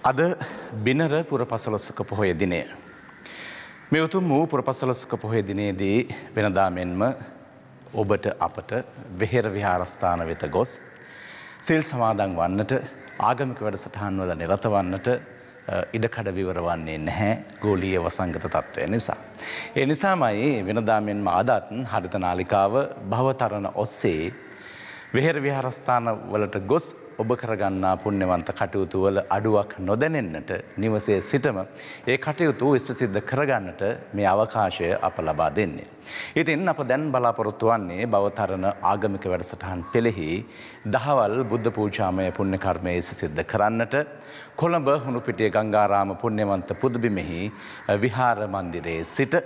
අද බිනර පුරපසළොස්වක පොහොය දිනය. මේ උතුම් වූ පුරපසළොස්වක පොහොය දිනයේදී වෙනදා මෙන්ම ඔබට අපට වෙහෙර විහාරස්ථාන වෙත ගොස් සිල් සමාදන් වන්නට ආගමික වැඩසටහන්වල නිරත වන්නට ඉඩකඩ විවර වන්නේ නැහැ ගෝලීය වසංගත තත්ත්වය නිසා. ඒ නිසාමයි වෙනදා මෙන්ම අදත් හරිත නාලිකාව භවතරණ ඔස්සේ වෙහෙර විහාරස්ථාන වලට ගොස් ඔබ කරගන්නා පුණ්‍යවන්ත කටයුතු වල අඩුවක් නොදැනෙන්නට නිවසේ සිටම ඒ කටයුතු ඉෂ්ට සිද්ධ කරගන්නට මේ අවකාශය අප ලබා දෙන්නේ. ඉතින් අප දැන් බලාපොරොත්තු වන්නේ භවතරණ ආගමික වැඩසටහන් පෙළෙහි දහවල් බුද්ධ පූජාමය පුණ්‍ය කර්මය ඉෂ්ට සිද්ධ කරන්නට කොළඹ හුණුපිටිය ගංගාරාම පුණ්‍යවන්ත පුදුබිමෙහි විහාර මන්දිරයේ සිට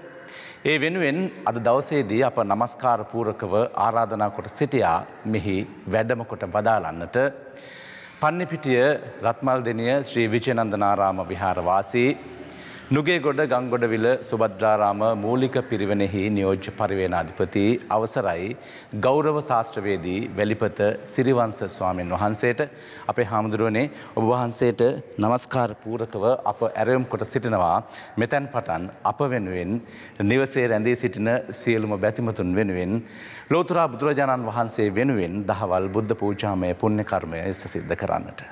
ඒ වෙනුවෙන් අද දවසේදී අප නමස්කාර පූරකව ආරාධනා කොට සිටියා මෙහි වැඩම කොට වදාළන්නට පන්නිපිටිය රත්මල්දෙනිය ශ්‍රී විජයනන්දනාරාම විහාරවාසී නුගේගොඩ ගංගොඩවිල සුභද්‍රාරාම මූලික පිරිවෙනෙහි නියෝජ්‍ය පරිවේනාධිපති අවසරයි ගෞරව ශාස්ත්‍රවේදී වැලිපත සිරිවංශ ස්වාමීන් වහන්සේට අපේ හාමුදුරුවනේ ඔබ වහන්සේට නමස්කාර පූරකව අප ඇරයුම් කොට සිටිනවා මෙතැන් පටන් අප වෙනුවෙන් නිවසේ රැඳී සිටින සියලුම බැතිමතුන් වෙනුවෙන් ලෝතර බුදුරජාණන් වහන්සේ වෙනුවෙන් දහවල් බුද්ධ පූජාමය පුණ්‍ය කර්මය සිද්ධ කරන්නට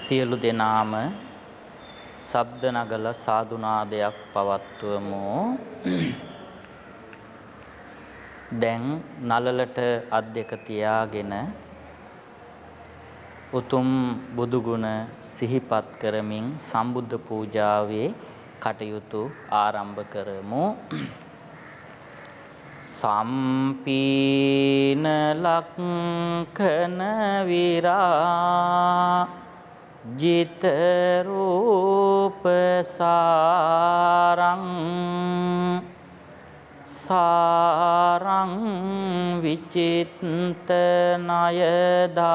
සියලු දෙනාම ශබ්ද නගල සාදුනාදයක් පවත්වමු. දැන් නලලට අත් දෙක තියාගෙන උතුම් බුදු ගුණ සිහිපත් කරමින් සම්බුද්ධ පූජාවේ කටයුතු ආරම්භ කරමු. සම්පීන ලක්ඛන විරා ජිත රූප සාරං සාරං විචිත්ත නයදා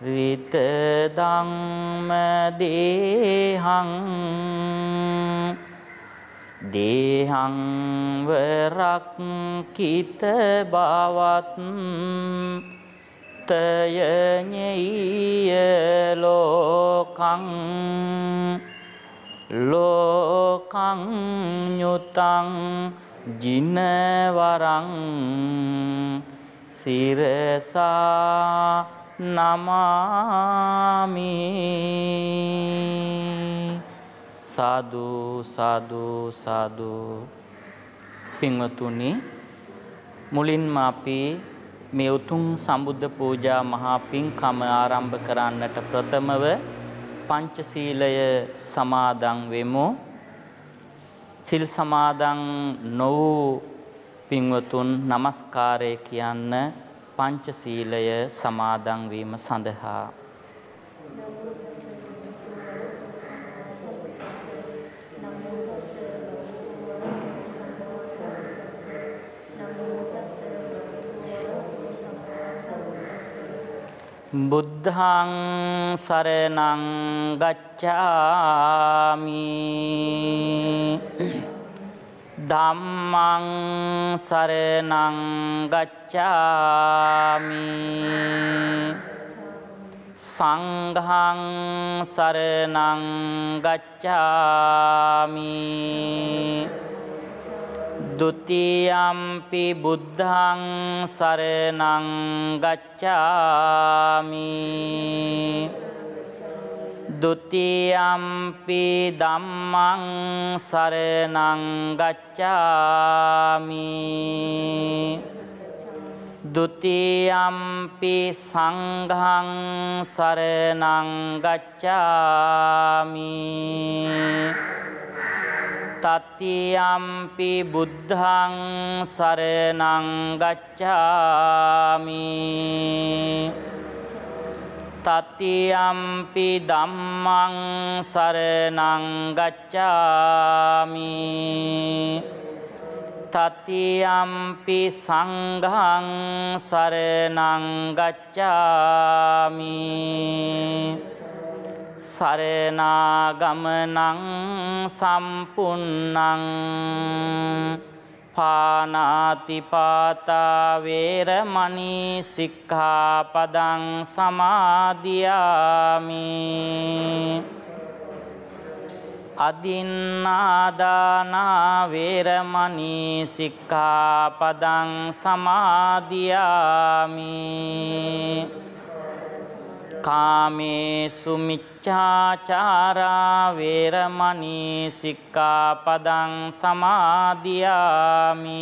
රිත ධම්ම දේහං දේහං වරක්කිත බවත් තයඤෙය්‍ය ලෝකං ලෝකං ඤුතං ජිනවරං සිරසා නමාමි. සාදු සාදු සාදු. පින්වතුනි, මුලින්ම අපි මේ උතුම් සම්බුද්ධ පූජා මහා පින්කම ආරම්භ කරන්නට ප්‍රථමව පංචශීලය සමාදන් වෙමු. සිල් සමාදන් නො වූ පින්වතුන් නමස්කාරය කියන්න පංචශීලය සමාදන් වීම සඳහා. බුද්ධං සරණං ගච්ඡාමි ධම්මං සරණං ගච්ඡාමි සංඝං සරණං ගච්ඡාමි ဒုတိယံ පි බුද්ධං සරණං ගච්ඡාමි ဒုတိယံ පි ධම්මං සරණං ගච්ඡාමි ဒုတိယံ පි සංඝං සරණං ගච්ඡාමි තතියම්පි බුද්ධං සරණං ගච්ඡාමි තතියම්පි ධම්මං සරණං ගච්ඡාමි තතියම්පි සංඝං සරණං ගච්ඡාමි සරණාගමනං සම්පුන්නං පානාතිපාතා වේරමණී සික්ඛාපදං සමාදියාමි අදින්නාදානා වේරමණී සික්ඛාපදං සමාදියාමි කාමේසු මිච්ඡාචාරා වේරමණී සික්ඛාපදං සමාදියාමි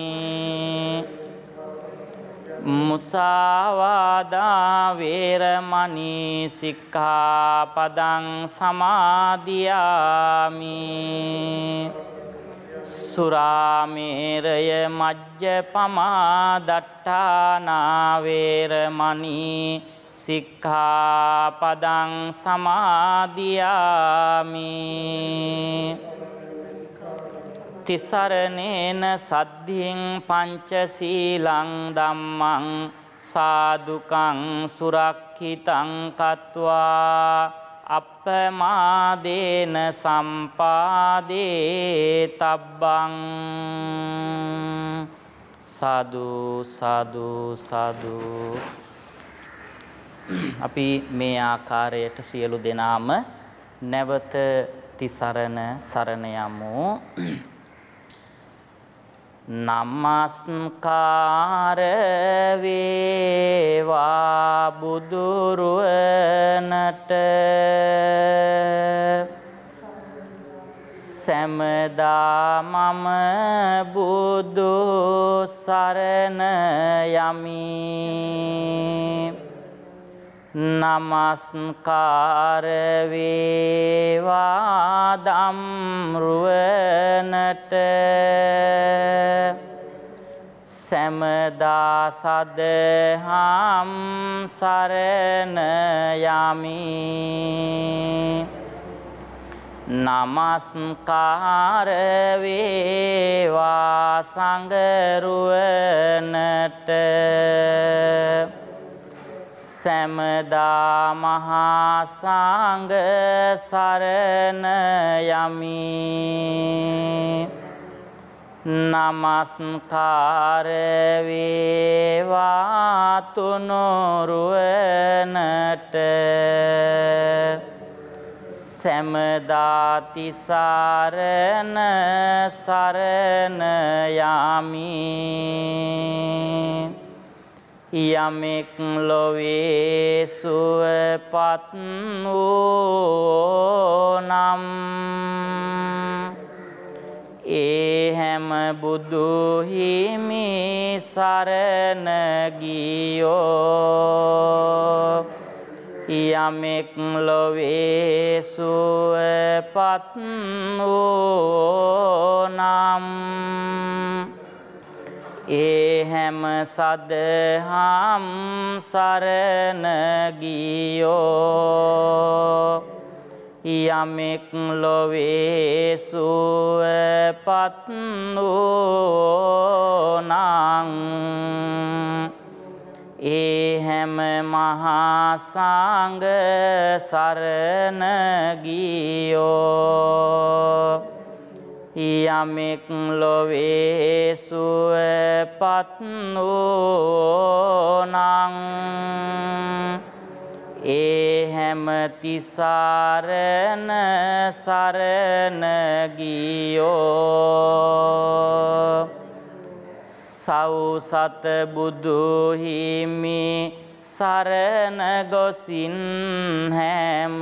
මුසාවාදා වේරමණී සික්ඛාපදං සමාදියාමි සුරාමේරය මජ්ජපමා දට්ඨානා වේරමණී සික්ඛාපදං සමාදියාමි තිසරණේන සද්ධින් පංචශීලං ධම්මං සාදුකං සුරක්ඛිතං කତ୍වා අප්පමාදේන සම්පාදේ තබ්බං සාදු සාදු සාදු අපි මේ ආකාරයට සියලු දෙනාම නැවත තිසරණ සරණ යමු නමස්කාර වේවා බුදුරුවනට සෑමදා මම බුදු සරණ යමි නමස්කාර වේවා ධම්රුවනට සෑමදා සදහම් සරණ යමි නමස්කාර වේවා සංඝරුවනට සෑමදා මහා සංඝ සරණ යමි නමස්කාර වේවා තුනුරුවනට සෑමදා තිසරණ සරණ යමි යමෙක් ලොවේ සුවපත් වූ නම් ඒ හැම බුදු හිමි සරණ ගියෝ යමෙක් ලොවේ සුවපත් වූ නම් ඒ හැම සදහම් සරණ ගියෝ යමෙක් ලොවේ සුවපත් වූ නම් ඒ හැම මහා සංඝ සරණ ගියෝ යමෙක් ලොවේ සුවපත් වූ නම් ඒ හැම තිසරණ සරණ ගියෝ සෞසත බුදු හිමි සරණ ගොසින් හැම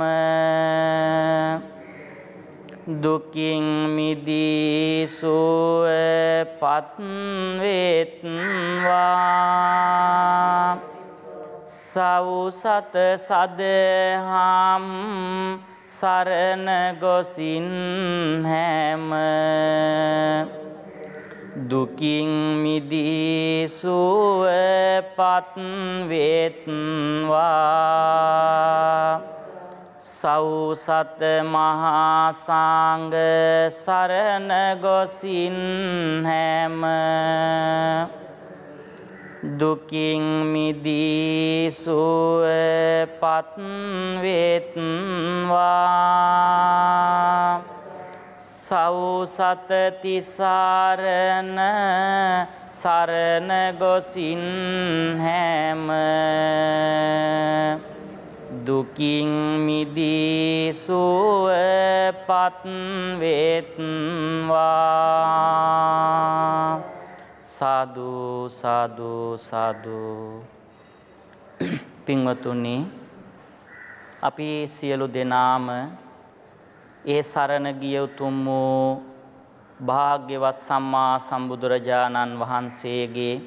දුකින් මිදී සුවපත් වෙත්වා සෞසත සදහම් සරණ ගොසින් හැම දුකින් මිදී සුවපත් වෙත්වා සෞසත මහා සංඝ සරණ ගොසින් හැම දුකින් මිදී සුවපත් වෙත්වා සෞසතති සරණ සරණ ගොසින් හැම දුකින් මිදී සුවපත් වෙත්වා. සාදු සාදු සාදු. පින්වතුනි, අපි සියලු දෙනාම ඒ සරණ ගිය උතුම් වූ භාග්‍යවත් සම්මා සම්බුදුරජාණන් වහන්සේගේ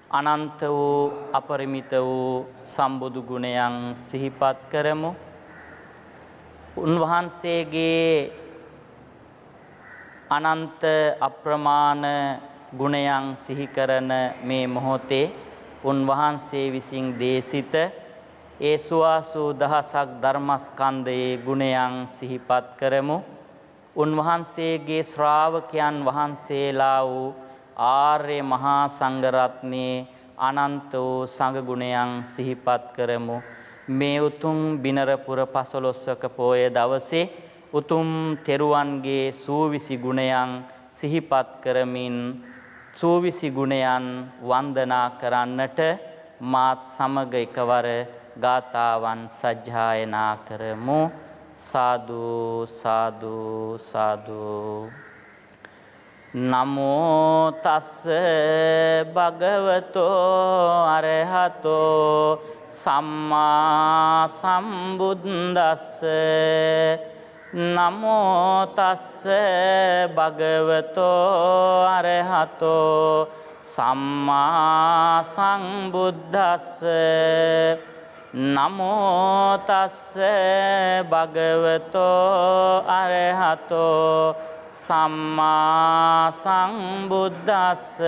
අනන්ත වූ අපරිමිත වූ සම්බුදු ගුණයන් සිහිපත් කරමු. උන්වහන්සේගේ අනන්ත අප්‍රමාණ ගුණයන් සිහි කරන මේ මොහොතේ උන්වහන්සේ විසින් දේශිත ඒ සුවාසූ දහසක් ධර්මස්කන්ධයේ ගුණයන් සිහිපත් කරමු. උන්වහන්සේගේ ශ්‍රාවකයන් වහන්සේලා වූ ආර්ය මහා සංඝරත්නයේ අනන්ත වූ සංඝ ගුණයන් සිහිපත් කරමු. මේ උතුම් බිනරපුර 15ක පෝය දවසේ උතුම් තෙරුවන්ගේ සූවිසි ගුණයන් සිහිපත් කරමින් සූවිසි ගුණයන් වන්දනා කරන්නට මාත් සමග එකවර ගාථාවන් සජ්ජායනා කරමු. සාදු සාදු සාදු. නමෝ තස්ස භගවතෝ අරහතෝ සම්මා සම්බුද්දස්ස. නමෝ තස්ස භගවතෝ අරහතෝ සම්මා සම්බුද්දස්ස. නමෝ තස්ස භගවතෝ අරහතෝ සම්මා සම්බුද්දස්ස.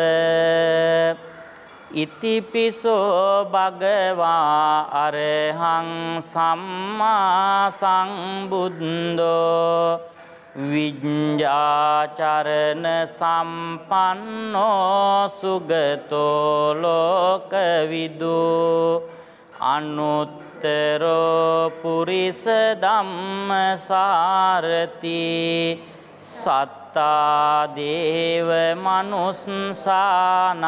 ඉතිපිසෝ භගවා අරහං සම්මා සම්බුද්ධෝ විඤ්ඤාචරණ සම්පන්නෝ සුගතෝ ලෝකවිදු අනුත්තරෝ පුරිස ධම්මසාරති සත්තා දේව මනුස්සානං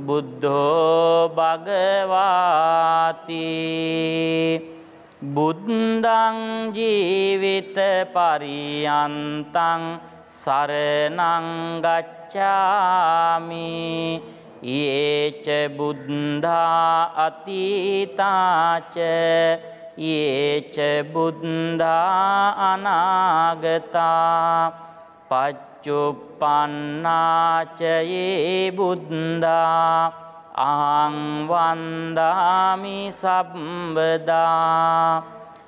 බුද්ධෝ භගවාති. බුද්ධං ජීවිත පරියන්තං සරණං ගච්ඡාමි. යේච බුද්ධා අතීතාච යේච බුද්ධා අනාගතා පච්චුප්පන්නාච යේ බුද්ධා අහං වන්දාමි සම්බදා.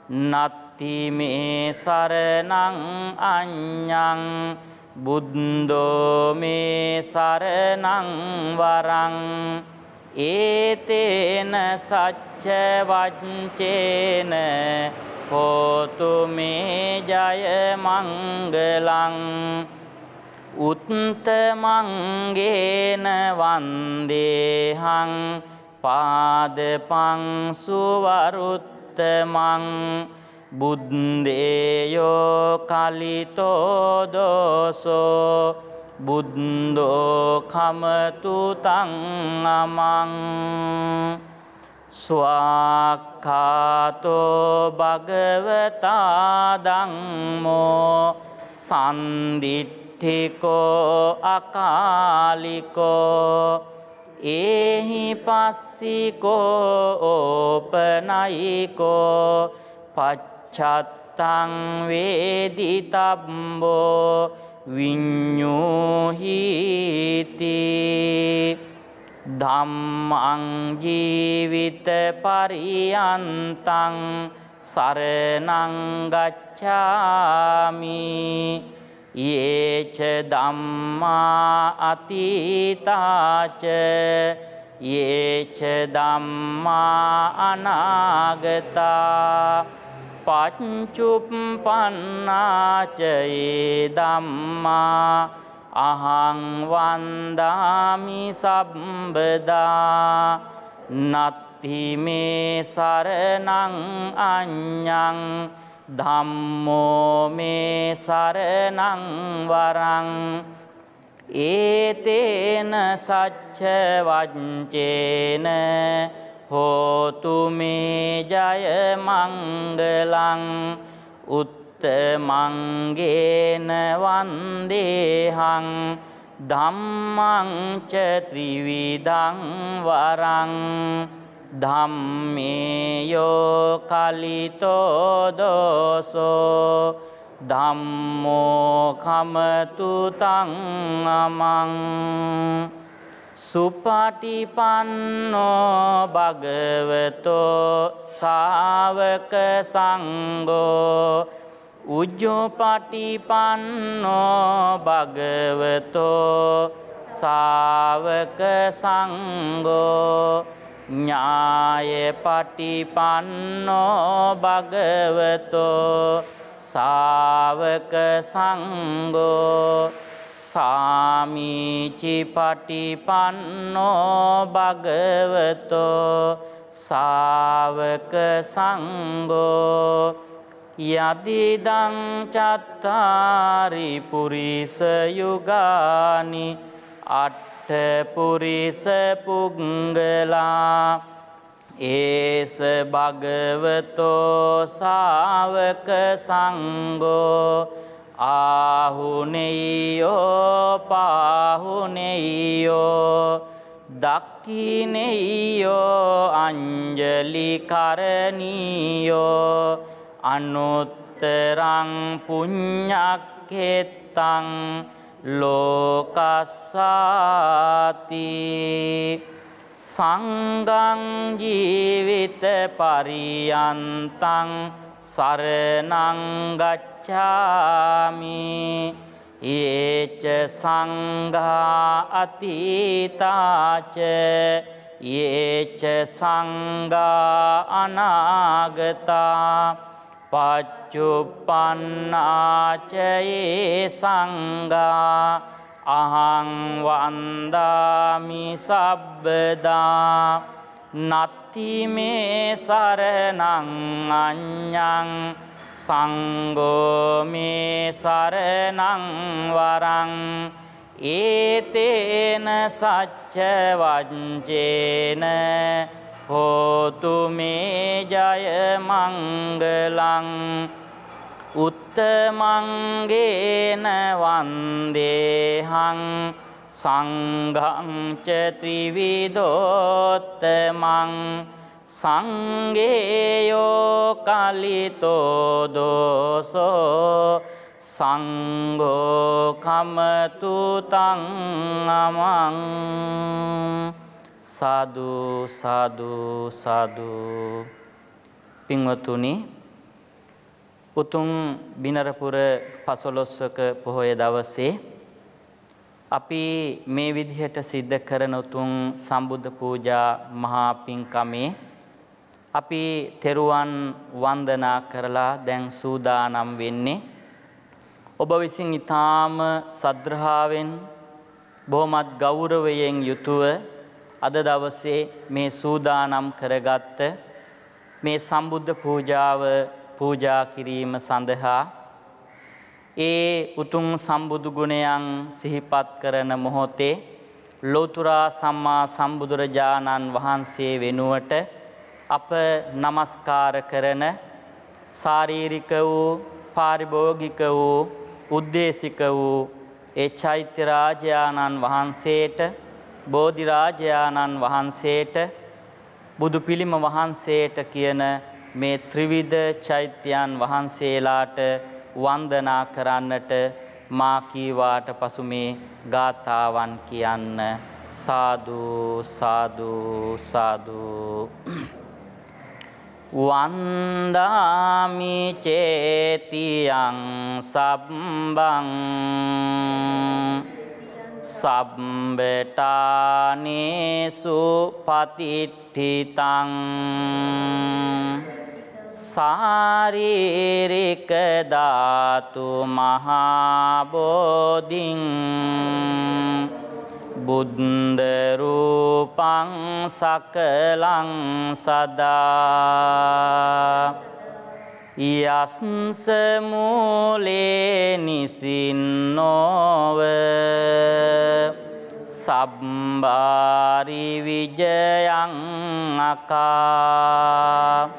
නත්ති මේ සරණං අඤ්ඤං බුද්ධෝ මේ සරණං වරං. ඒතේන සච්ච වච්චේන හෝතු මේ ජය මංගලං. උත්තමංගේන වන්දේහං පාදපං සුවරුත්තමං. බුද්දේයෝ කලිතෝ දෝසෝ බුද්ධෝ කමතු තං අමං. ස්වාක්ඛාතෝ භගවතා ධම්මෝ සම්දිට්ඨිකෝ අකාලිකෝ ඒහි පස්සිකෝ ඕපනයිකෝ පච්චත්තං වේදිතබ්බෝ විඤ්ඤෝහිති. ධම්මං ජීවිත පරියන්තං සරණං ගච්ඡාමි. යේච ධම්මා අතීතාච යේච ධම්මා අනාගතා පච්චුප්පන්නාච යේ ධම්මා අහං වන්දාමි සම්බදා. නත්ති මේ සරණං අඤ්ඤං ධම්මෝ මේ සරණං වරං ඒතේන සච්ච වංචේන හෝතු මේ ජය මංගලං උත්තමංගේන වන්දේහං ධම්මං ච ත්‍රිවිධං වරං ධම්මේයෝ කලිතෝ දෝසෝ ධම්මෝ කමතු තං අමං සුපටිපන්නෝ භගවතෝ සාවක සංඝෝ උජ්ජුපටිපන්නෝ භගවතෝ සාවක සංඝෝ ඥායපටිපන්නෝ භගවතෝ සාවක සංඝෝ සාමීචිපටිපන්නෝ භගවතෝ සාවක සංඝෝ යදිදං චත්තාරි පුරිස යුගානි අට්ඨ පුරිස පුංගලා ඒස භගවතෝ සාවක සංඝෝ ආහුනේයෝ පාහුනේයෝ දක්ඛිනේයෝ අංජලි කරණීයෝ අනුත්තරං පුඤ්ඤක්ඛෙත්තං ලෝකස්සාති සංඝං ජීවිත පරියන්තං සරණං ගච්ඡාමි යේච සංඝා අතීතාච යේච සංඝා අනාගතා පච්චුප්පන්නාච යේ සංඝා අහං වන්දාමි සබ්බදා නත්ති මේ සරණං අඤ්ඤං සංඝෝ මේ සරණං වරං ඒතේන සච්ච වංචේන හෝතු මේ ජය මංගලං උත්තමංගේන වන්දේහං සංඝං ච ත්‍රිවිධෝත්තමං සංඝේයෝ කලිතෝ දෝසෝ සංඝෝ කමතු තං අමං සාදු සාදු සාදු. පින්වතුනි, උතුම් බිනරපුර පසළොස්වක පොහොය දවසේ අපි මේ විදිහට සිද්ධ කරන උතුම් සම්බුද්ධ පූජා මහා පින්කමේ අපි තෙරුවන් වන්දනා කරලා දැන් සූදානම් වෙන්නේ. ඔබ විසින් ඊටාම සද්ධාවෙන් බොහොමත් ගෞරවයෙන් යුතුව අද දවසේ මේ සූදානම් කරගත්ත මේ සම්බුද්ධ පූජාව පූජා කිරීම සඳහා ඒ උතුම් සම්බුදු ගුණයන් සිහිපත් කරන මොහොතේ ලෝතර සම්මා සම්බුදුරජාණන් වහන්සේ වෙනුවට අප නමස්කාර කරන ශාරීරික වූ පාරිභෝගික වූ උද්දේශික වූ ඒ චෛත්‍ය රාජයාණන් වහන්සේට බෝධි රාජයාණන් වහන්සේට බුදු පිළිම වහන්සේට කියන මේ ත්‍රිවිධ චෛත්‍යයන් වහන්සේලාට වන්දනා කරන්නට මා කීවාට පසු මේ ගාථාවන් කියන්න. සාදු සාදු සාදු. වන්දාමි චේතියං සබ්බං සබ්බටානේසු පතිට්ඨිතං සාරීරික ධාතු මහා බෝධින් බුද්ධ රූපං සකලං සදා යස්ස මූලේ නිසින්නෝව සබ්බාරි විජයං අකා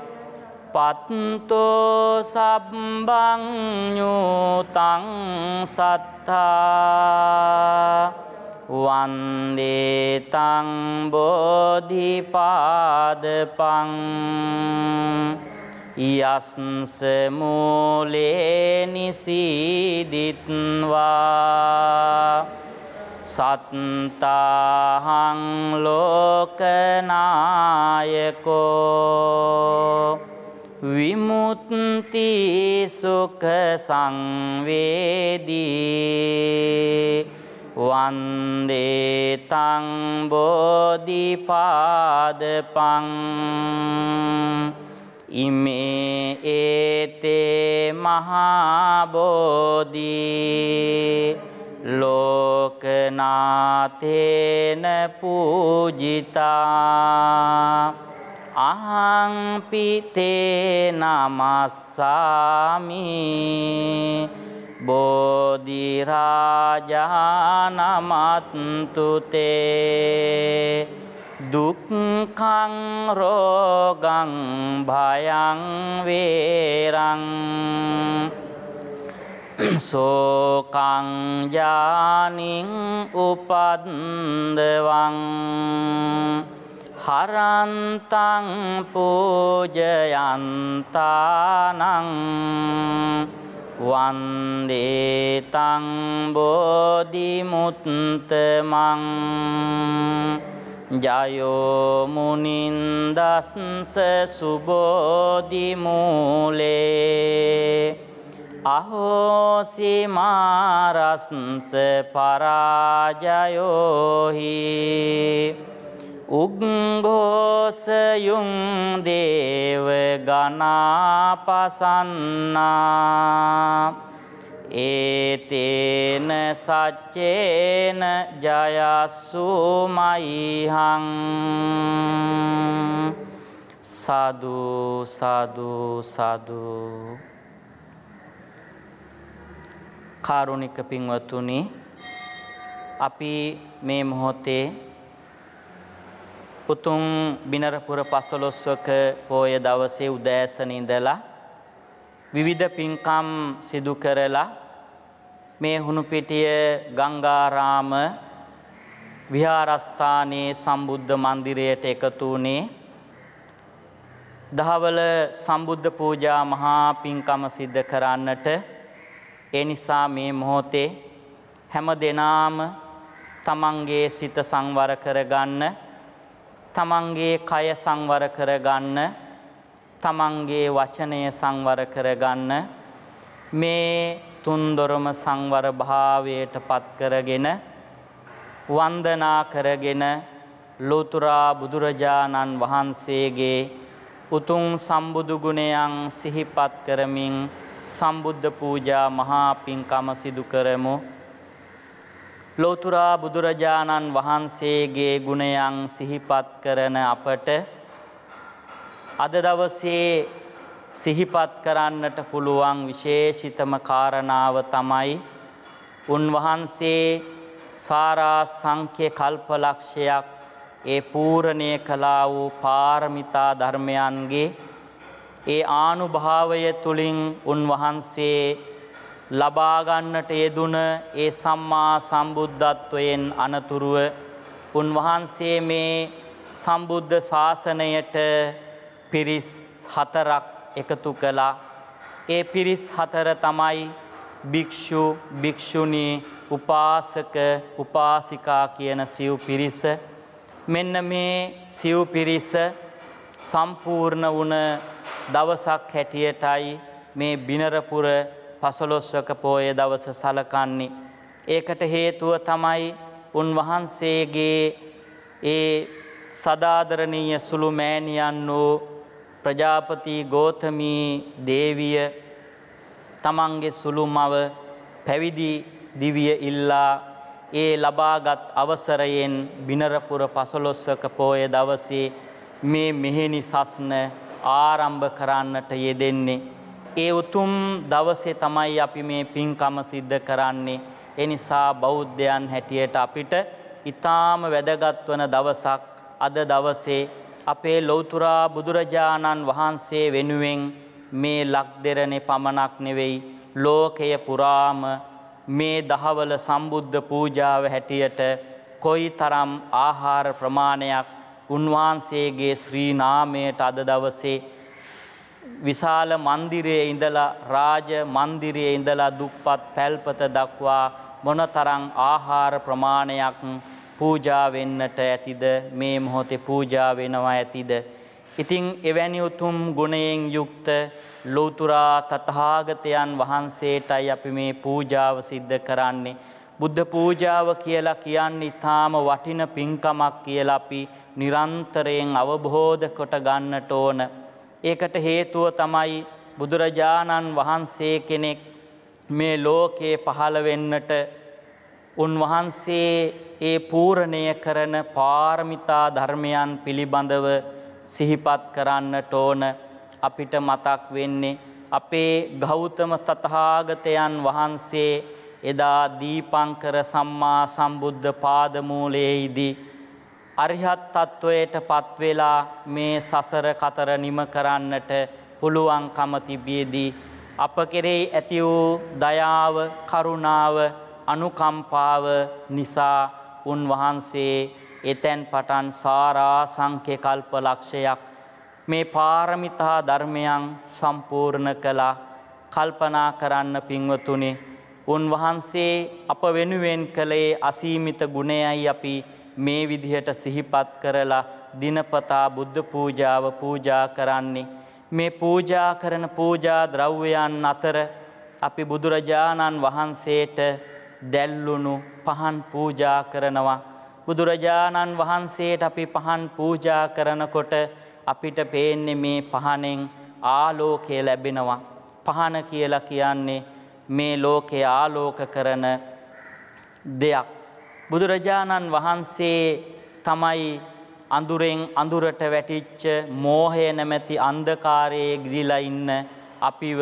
පත්තෝ සබ්බං ඤූතං සත්තා වන්දේ තං බෝධිපාදපං යස්ස මූලේ නිසීදිත්වා සත්තාහං ලෝකනායකෝ විමුක්ති සුඛ සංවේදී වන්දේ තං බෝධිපාදපං ඉමේ ඒතේ මහා බෝධි ලෝකනාතේන පූජිතා අහං පිතේ නමස්සාමි බෝධි රාජා නමත්තු තේ දුක්ඛං රෝගං භයං වේරං සෝකං ජානින් උපද්දවං හරන්තං පූජයන්තානං වන්දේ තං බෝධිමුත්තමං ජයෝ මුනින්දස්ස සුබෝධි මූලේ අහෝසි මාරස්ස පරාජයෝහි උග්ඝෝසයුං දේව ගනාපසන්නා ඒතේන සච්චේන ජයස්සු මයිහං සදු සදු සදු. කාරුණික පින්වතුනි, අපි මේ මොහොතේ උතුම් බිනරපුර පසළොස්වක පෝය දවසේ උදෑසන ඉඳලා විවිධ පින්කම් සිදු කරලා මේ හුණුපිටිය ගංගාරාම විහාරස්ථානයේ සම්බුද්ධ මන්දිරයට එකතු වුණේ දහවල සම්බුද්ධ පූජා මහා පින්කම සිද්ධ කරන්නට. ඒ නිසා මේ මොහොතේ හැම දෙනාම තමන්ගේ සිත සංවර කරගන්න, තමන්ගේ කය සංවර කරගන්න, තමන්ගේ වචනය සංවර කරගන්න, මේ තුන්දොරම සංවර භාවයට පත් කරගෙන වන්දනා කරගෙන ලෝතුරා බුදුරජාණන් වහන්සේගේ උතුම් සම්බුදු ගුණයන් සිහිපත් කරමින් සම්බුද්ධ පූජා මහා පින්කම සිදු කරමු. ලෝතුරා බුදුරජාණන් වහන්සේගේ ගුණයන් සිහිපත් කරන අපට අද දවසේ සිහිපත් කරන්නට පුළුවන් විශේෂිතම කාරණාව තමයි උන්වහන්සේ සාරා සංඛ්‍ය කල්පලක්ෂයක් ඒ පූර්ණය කළා වූ පාරමිතා ධර්මයන්ගේ ඒ ආනුභාවය තුලින් උන්වහන්සේ ලබා ගන්නට යෙදුන ඒ සම්මා සම්බුද්ධත්වයෙන් අනතුරුව උන්වහන්සේ මේ සම්බුද්ධ ශාසනයට පිරිස් 4ක් එකතු කළා. ඒ පිරිස් 4 තමයි භික්ෂු, භික්ෂුණී, උපාසක, උපාසිකා කියන සිව් පිරිස. මෙන්න මේ සිව් පිරිස සම්පූර්ණ වුණ දවසක් හැටියටයි මේ බිනරපුර පසළොස්වක පෝය දවස සලකන්නේ. ඒකට හේතුව තමයි උන්වහන්සේගේ ඒ සදාදරණීය සුළු මෑණියන් වූ ප්‍රජාපති ගෝතමී දේවිය තමන්ගේ සුළු මව පැවිදි දිවිය ඉල්ලා ඒ ලබාගත් අවසරයෙන් බිනරපුර පසළොස්වක පෝය දවසේ මේ මෙහෙණි සස්න ආරම්භ කරන්නට යෙදෙන්නේ. ඒ උතුම් දවසේ තමයි අපි මේ පින්කම සිද්ධ කරන්නේ. ඒ නිසා බෞද්ධයන් හැටියට අපිට ඊටාම වැදගත් වන දවසක් අද දවසේ අපේ ලෞතර බුදුරජාණන් වහන්සේ වෙනුවෙන් මේ ලක්දෙරණේ පමණක් නෙවෙයි ලෝකය පුරාම මේ දහවල සම්බුද්ධ පූජාව හැටියට කොයිතරම් ආහාර ප්‍රමාණයක් උන්වහන්සේගේ ශ්‍රී නාමයට අද දවසේ විශාල මන්දිරයේ ඉඳලා රාජ මන්දිරයේ ඉඳලා දුප්පත් පැල්පත දක්වා මොනතරම් ආහාර ප්‍රමාණයක් පූජා වෙන්නට ඇතිද මේ මොහොතේ පූජා වෙනවා ඇතිද. ඉතින් එවැනි උතුම් ගුණයෙන් යුක්ත ලෞතර තථාගතයන් වහන්සේටයි අපි මේ පූජාව සිද්ධ කරන්නේ. බුද්ධ පූජාව කියලා කියන්නේ ඊටාම වටින පින්කමක් කියලා අපි නිරන්තරයෙන් අවබෝධ කොට ගන්නට ඕන. ඒකට හේතුව තමයි බුදුරජාණන් වහන්සේ කෙනෙක් මේ ලෝකේ පහළ වෙන්නට උන්වහන්සේ ඒ පූර්ණය කරන පාරමිතා ධර්මයන් පිළිබඳව සිහිපත් කරන්නට ඕන. අපිට මතක් වෙන්නේ අපේ ගෞතම තථාගතයන් වහන්සේ එදා දීපංකර සම්මා සම්බුද්ධ පාදමූලයේදී අරිහත් තත්වයට පත් වෙලා මේ සසර කතර නිම කරන්නට පුළුවන්කම තිබියදී අප කෙරෙහි ඇති වූ දයාව, කරුණාව, අනුකම්පාව නිසා උන්වහන්සේ එතෙන් පටන් සාරා සංඛ්‍ය කල්ප ලක්ෂයක් මේ පාරමිතා ධර්මයන් සම්පූර්ණ කළා. කල්පනා කරන්න පින්වතුනි, උන්වහන්සේ අප වෙනුවෙන් කළේ අසීමිත ගුණයයි අපි මේ විදිහට සිහිපත් කරලා දිනපතා බුද්ධ පූජාව පූජා කරන්නේ. මේ පූජා කරන පූජා ද්‍රව්‍යයන් අතර අපි බුදුරජාණන් වහන්සේට දැල්ලුණු පහන් පූජා කරනවා. බුදුරජාණන් වහන්සේට අපි පහන් පූජා කරනකොට අපිට පේන්නේ මේ පහනෙන් ආලෝකය ලැබෙනවා. පහන කියලා කියන්නේ මේ ලෝකේ ආලෝක කරන දෙයක්. බුදුරජාණන් වහන්සේ තමයි අඳුරෙන් අඳුරට වැටිච්ච මෝහය නැමැති අන්ධකාරයේ ගිලිලා ඉන්න අපිව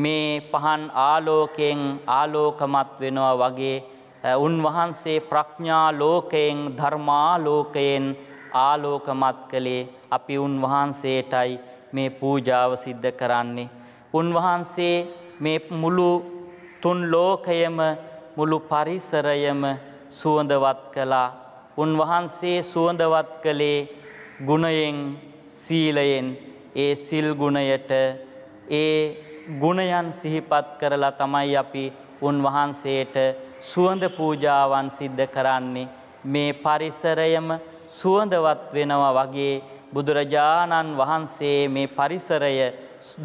මේ පහන් ආලෝකයෙන් ආලෝකමත් වෙනවා වගේ උන්වහන්සේ ප්‍රඥා ලෝකයෙන් ධර්මාලෝකයෙන් ආලෝකමත් කළේ අපි උන්වහන්සේටයි මේ පූජාව සිද්ධ කරන්නේ. උන්වහන්සේ මේ මුළු තුන් ලෝකයම මුළු පරිසරයම සුවඳවත් කළා. උන්වහන්සේ සුවඳවත් කළේ ගුණයෙන්, සීලයෙන්. ඒ සිල් ගුණයට ඒ ගුණයන් සිහිපත් කරලා තමයි අපි උන්වහන්සේට සුවඳ පූජාවන් සිද්ධ කරන්නේ. මේ පරිසරයම සුවඳවත් වෙනවා වගේ බුදුරජාණන් වහන්සේ මේ පරිසරය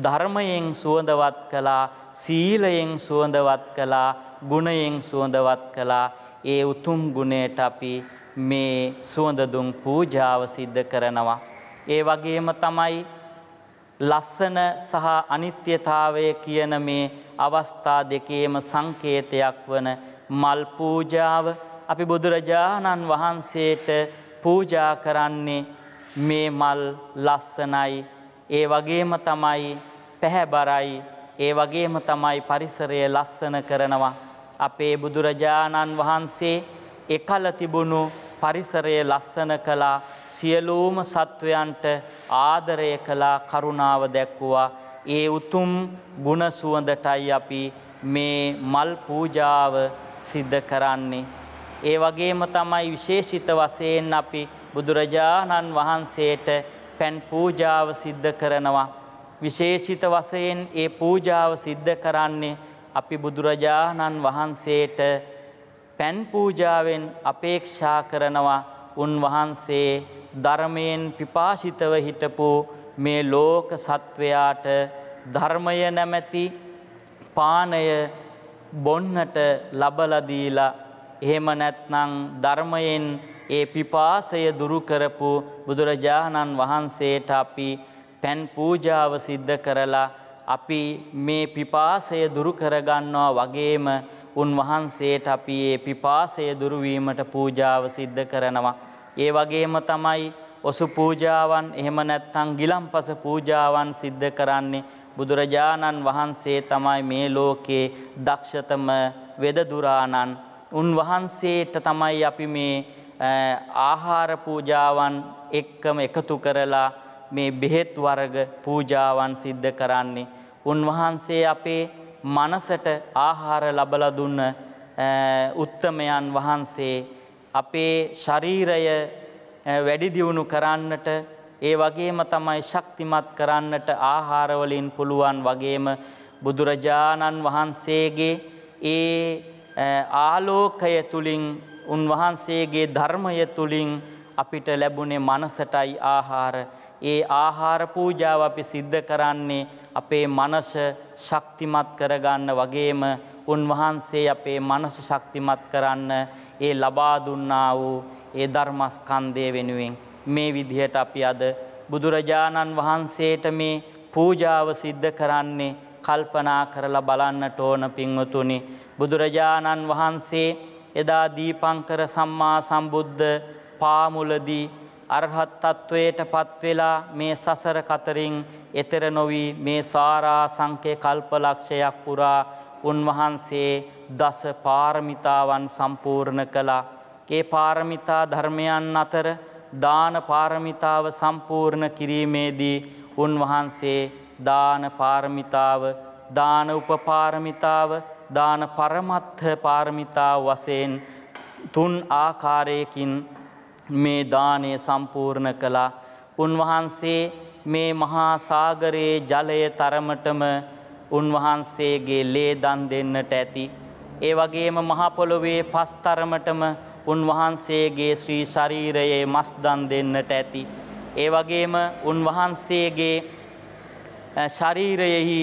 ධර්මයෙන් සුවඳවත් කළා, සීලයෙන් සුවඳවත් කළා, ගුණයෙන් සුවඳවත් කළා. ඒ උතුම් ගුණයට අපි මේ සුවඳ දුම් පූජාව සිද්ධ කරනවා. ඒ වගේම තමයි ලස්සන සහ අනිත්‍යතාවය කියන මේ අවස්ථා දෙකේම සංකේතයක් වන මල් පූජාව අපි බුදුරජාණන් වහන්සේට පූජා කරන්නේ. මේ මල් ලස්සනයි, ඒ වගේම තමයි පැහැබරයි, ඒ වගේම තමයි පරිසරය ලස්සන කරනවා. අපේ බුදුරජාණන් වහන්සේ එකල තිබුණු පරිසරය ලස්සන කළා, සියලුම සත්වයන්ට ආදරය කළා, කරුණාව දැක්වුවා. ඒ උතුම් ගුණ සුවඳටයි අපි මේ මල් පූජාව සිද්ධ කරන්නේ. ඒ වගේම තමයි විශේෂිත වශයෙන් අපි බුදුරජාණන් වහන්සේට පැන් පූජාව සිද්ධ කරනවා. විශේෂිත වශයෙන් ඒ පූජාව සිද්ධ කරන්නේ අපි බුදුරජාණන් වහන්සේට පැන් පූජාවෙන් අපේක්ෂා කරනවා. උන්වහන්සේ ධර්මයෙන් පිපාසිතව හිටපු මේ ලෝක සත්වයාට ධර්මය නැමැති පානය බොන්නට ලබලා දීලා, එහෙම නැත්නම් ධර්මයෙන් ඒ පිපාසය දුරු කරපු බුදුරජාණන් වහන්සේට අපි පැන් පූජාව සිද්ධ කරලා අපි මේ පිපාසය දුරු කරගන්නවා වගේම උන්වහන්සේට අපි ඒ පිපාසය දුරු වීමට පූජාව සිද්ධ කරනවා. ඒ වගේම තමයි ඔසු පූජාවන්, එහෙම නැත්නම් ගිලම්පස පූජාවන් සිද්ධ කරන්නේ බුදුරජාණන් වහන්සේ තමයි මේ ලෝකේ දක්ෂතම වෙදදුරාණන්. උන්වහන්සේට තමයි අපි මේ ආහාර පූජාවන් එක්කම එකතු කරලා මේ බෙහෙත් වර්ග පූජාවන් සිද්ධ කරන්නේ. උන්වහන්සේ අපේ මනසට ආහාර ලබලා දුන්න උත්තමයන් වහන්සේ. අපේ ශරීරය වැඩි දියුණු කරන්නට ඒ වගේම තමයි ශක්තිමත් කරන්නට ආහාර වලින් පුළුවන් වගේම බුදුරජාණන් වහන්සේගේ ඒ ආලෝකය තුලින් උන්වහන්සේගේ ධර්මය තුලින් අපිට ලැබුණේ මනසටයි ආහාර. ඒ ආහාර පූජාව අපි සිද්ධ කරන්නේ අපේ මනස ශක්තිමත් කරගන්න වගේම උන්වහන්සේ අපේ මනස ශක්තිමත් කරන්න ඒ ලබා දුන්නා වූ ඒ ධර්මස්කන්ධය වෙනුවෙන් මේ විදිහට අපි අද බුදුරජාණන් වහන්සේට මේ පූජාව සිද්ධ කරන්නේ කල්පනා කරලා බලන්නට ඕන පින්වතුනි. බුදුරජාණන් වහන්සේ එදා දීපංකර සම්මා සම්බුද්ධ පාමුලදී අරහත් තත්වයට පත් වෙලා මේ සසර කතරින් එතර නොවි මේ සාරා සංඛ්‍ය කල්පලක්ෂයක් පුරා උන්වහන්සේ දස පාරමිතාවන් සම්පූර්ණ කළා. ඒ පාරමිතා ධර්මයන් අතර දාන පාරමිතාව සම්පූර්ණ කිරීමේදී උන්වහන්සේ දාන පාරමිතාව, දාන උපපාරමිතාව, දාන පරමත්ථ පාරමිතාව වශයෙන් 3 ආකාරයකින් මේ දානය සම්පූර්ණ කළා. උන්වහන්සේ මේ මහා සාගරයේ ජලය තරමටම උන්වහන්සේගේ ලේ දන් දෙන්නට ඇති. ඒ වගේම මහ පොළොවේ පස් තරමටම උන්වහන්සේගේ ශ්‍රී ශරීරයේ මස් දන් දෙන්නට ඇති. ඒ වගේම උන්වහන්සේගේ ශරීරයෙහි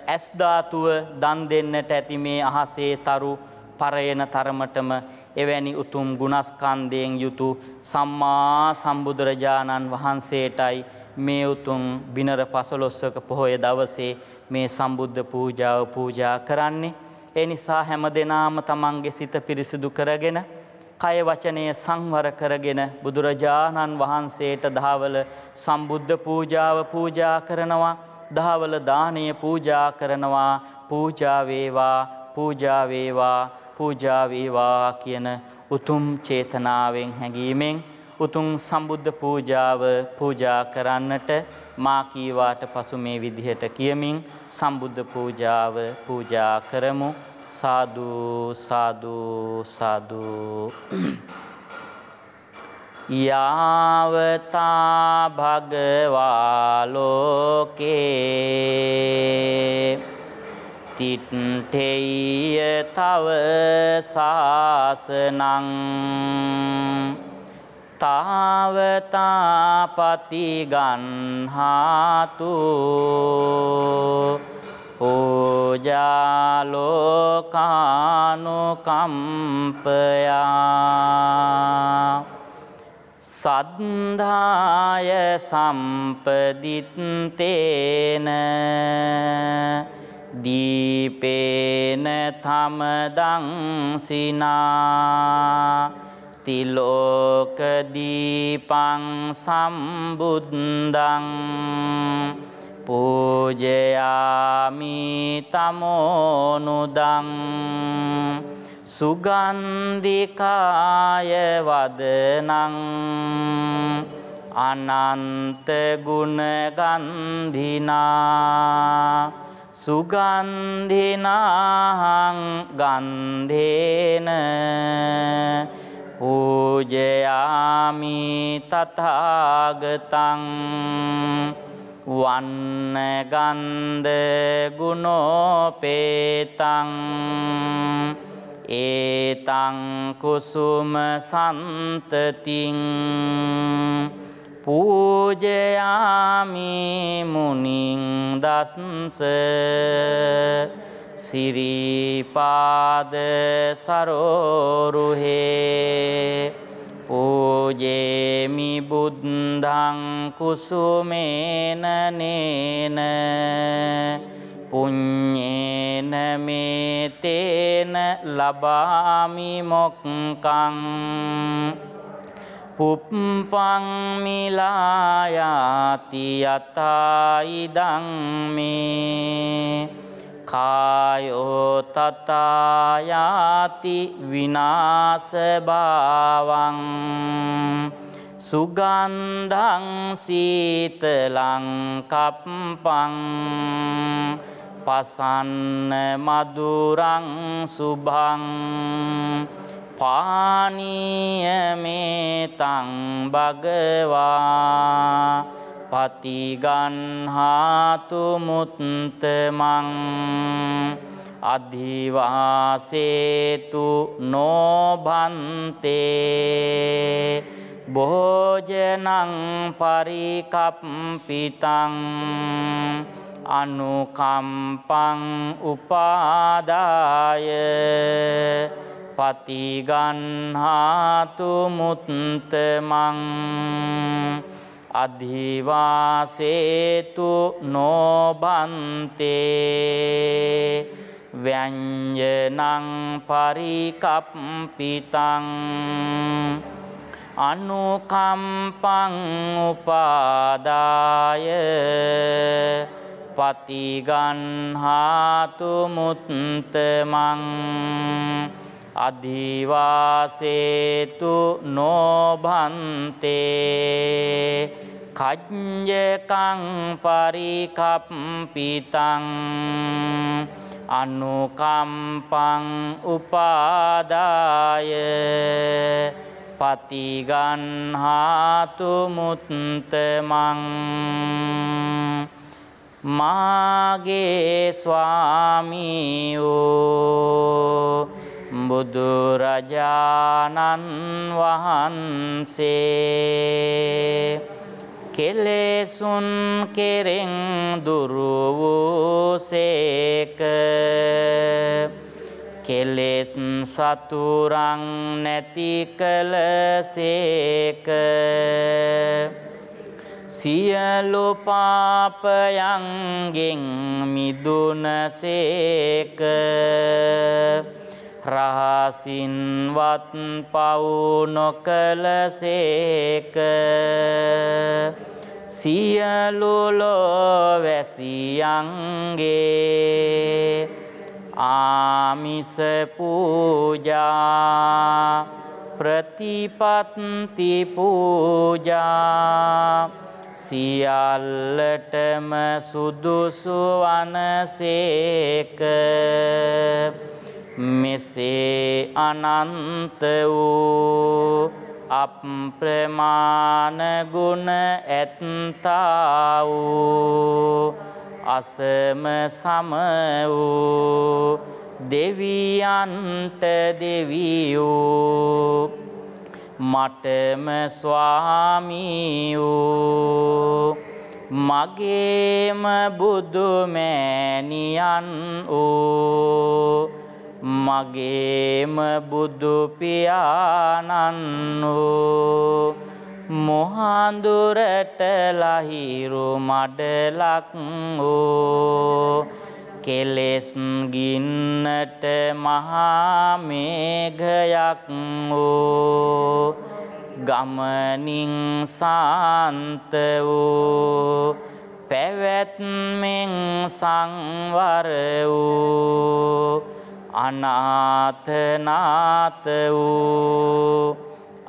ඇස් ධාතුව දන් දෙන්නට ඇති. මේ අහසේ තරු පරයන තරමටම එවැනි උතුම් ගුණස්කන්ධයෙන් යුතු සම්මා සම්බුදුරජාණන් වහන්සේටයි මේ උතුම් බිනර පසළොස්වක පොහොය දවසේ මේ සම්බුද්ධ පූජාව පූජා කරන්නේ. ඒ නිසා හැම දෙනාම තමන්ගේ සිත පිරිසිදු කරගෙන කය වචනය සංවර කරගෙන බුදුරජාණන් වහන්සේට දහවල සම්බුද්ධ පූජාව පූජා කරනවා. දහවල දානය පූජා කරනවා. පූජා වේවා, පූජා වේවා, පූජා වේවා කියන උතුම් චේතනාවෙන් හැඟීමෙන් උතුම් සම්බුද්ධ පූජාව පූජා කරන්නට මා කීවාට පසු මේ විදිහට කියමින් සම්බුද්ධ පූජාව පූජා කරමු. සාදු සාදු සාදු. යාවතා භගවා ලෝකේ තිට්ඨේය තව සාසනං තාවතා පතිගන්හාතු ඕජාලෝකානුකම්පයා සද්ධාය සම්පදිත්තේන දීපේන තමදංසිනා තිලෝක දීපං සම්බුද්ධං පූජයාමි තමෝනුදං සුගන්ධිකාය වදනං අනන්ත ගුණ ගන්ධිනා සුගන්ධිනාහං ගන්ධේන පූජයාමි තථාගතං වන්න ගන්ධ ගුණෝපේතං ඒතං කුසුම සන්තතින් පූජයාමි මුනිං දස්ස සිරිපාද සරෝරුහේ පූජේමි බුද්ධං කුසුමේන නේන පුඤ්ඤේන මේතේන ලබාමි මොක්ඛං පුප්පං මිලායාති යතා ඉදං මේ කායෝ තතායාති විනාශ භාවං සුගන්ධං සීතලං කප්පං පසන්න මధుරං සුභං පානීයමේතං භගවා පතිගන්හාතු මුත්තමං අධිවාසේතු නෝභන්තේ භෝජනං පරිකප්පිතං අනුකම්පං උපාදාය පතිගන්හාතු මුත්තමං අධිවාසේතු නෝභන්තේ ව්‍යඤ්ජනං පරිකප්පිතං අනුකම්පං උපාදාය පතිගන්හාතු මුත්තමං අධිවාසේතු නෝභන්තේ කඤ්ජකං පරිකප්පිතං අනුකම්පං උපාදාය පතිගන්හාතු මුත්තමං මාගේ ස්වාමියෝ බුදුරජාණන් වහන්සේ කෙලෙසුන් කෙරෙන් දුරු වූසේක කෙලෙස් සතුරන් නැති කළසේක සියලු පාපයන්ගෙන් මිදුනසේක රහසින්වත් පව් නොකළසේක සියලු ලෝවැසියන්ගේ ආමිස පූජා ප්‍රතිපත්ති පූජා සියල්ලටම සුදුසු වනසේක මෙසේ අනන්ත වූ අප්‍රමාණ ගුණ ඇත්තා වූ අසම සම වූ දෙවියන්ට දෙවියෝ මටම ස්වාමී වූ මගේම බුදුමෑණියන් වූ මගේම බුදු පියාණන් වූ මොහඳුරට ලහිරු මඩලක් වූ කෙලෙස් ගින්නට මහා මේඝයක් වූ ගමනින් සාන්ත වූ පැවැත්මෙන් සංවර වූ අනාථනාත වූ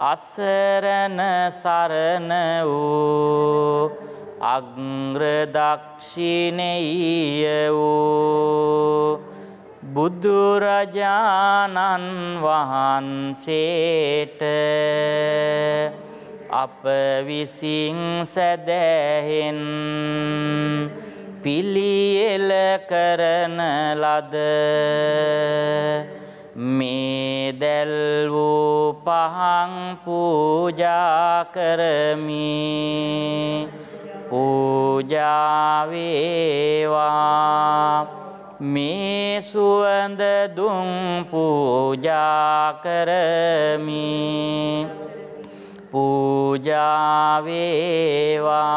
අසරණ සරණ වූ අග්‍රදක්ෂිණීය වූ බුදුරජාණන් වහන්සේට අප විසින් සැදැහෙන් පිළියෙල කරන ලද මේ දැල් වූ පහන් පූජා කරමි පූජා වේවා මේ සුවඳ දුම් පූජා කරමි පූජා වේවා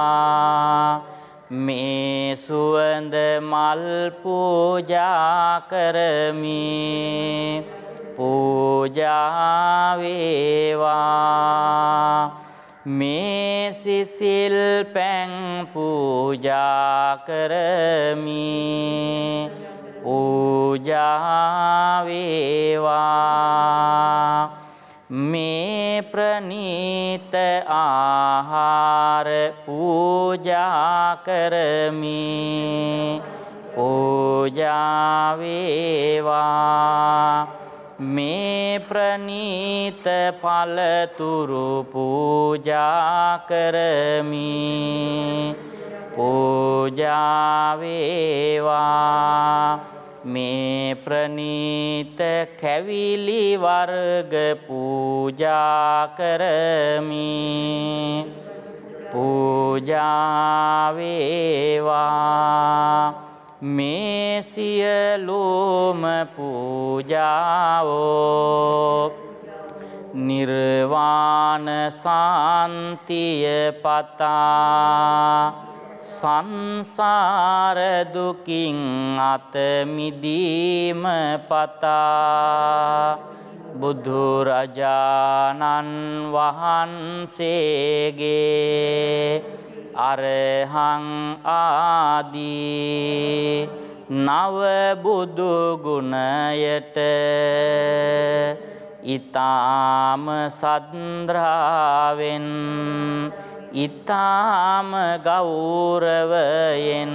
මේ සුවඳ මල් පූජා කරමි පූජා වේවා මේ සිසිල් පැන් පූජා කරමි පූජා වේවා මේ ප්‍රණීත ආහාර පූජා කරමි පූජා වේවා මේ ප්‍රණීත පළතුරු පූජා කරමි පූජා වේවා මේ ප්‍රණීත කැවිලි වර්ග පූජා කරමි පූජා වේවා මේ සියලුම පූජාවෝ නිර්වාණ සාන්තිය පතා සංසාර දුකින් අත මිදීම පතා බුදුරජාණන් වහන්සේගේ අරහං ආදී නව බුදු ගුණයට ඊ타ම සද්ද්‍රාවෙන් ඊ타ම ගෞරවයෙන්